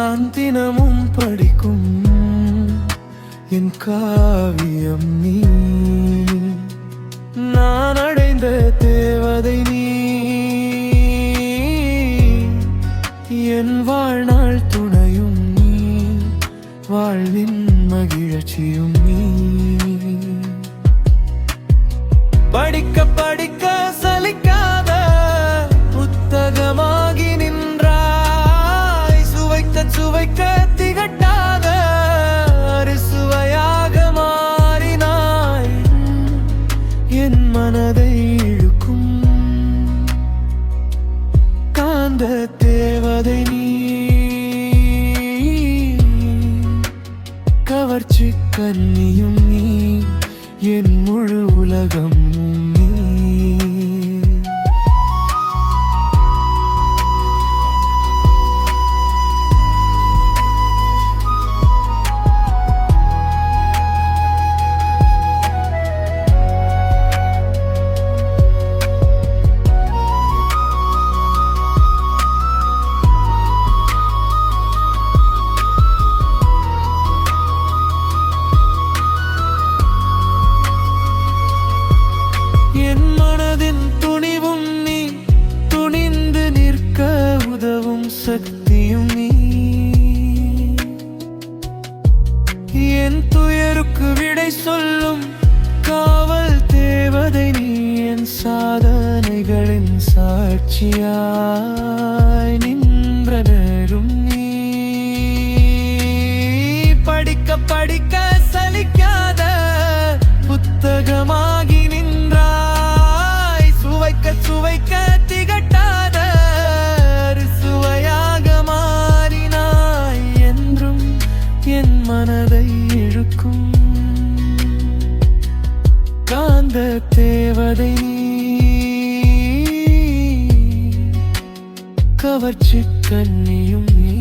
நான் தினமும் படிக்கும் என் காவியம் நீ. நான் அடைந்த தேவதை நீ, என் வாழ்நாள் துணையும் நீ, வாழ்வின் மகிழ்ச்சியும் நீ. படிக்க படிக்க சலிக்காத புத்தகமாகி நின்றாய், சுவைக்க சுவைக்க திகட்டாத அறுசுவையாக மாறினாய். என் மனதை இழுக்கும் காந்த தேவதை நீ, கவர்ச்சி கன்னியும் நீ, என் முழு உலகம் நீ. என் மனதின் துணிவும் நீ, துணிந்து நிற்க உதவும் சக்தியும் நீ. என் துயருக்கு விடை சொல்லும் காவல் தேவதை நீ, என் சாதனைகளின் சாட்சியாய் நின்ற நேரும் நீ. படிக்க படிக்க சலிக்காத புத்தகமாகி நின்றாய், சுவைக்க சுவைக்க திகட்டாத அறுசுவையாக மாறினாய். என்றும் என் மனதை இழுக்கும் காந்த தேவதை நீ, கவர்ச்சி கன்னியும் நீ.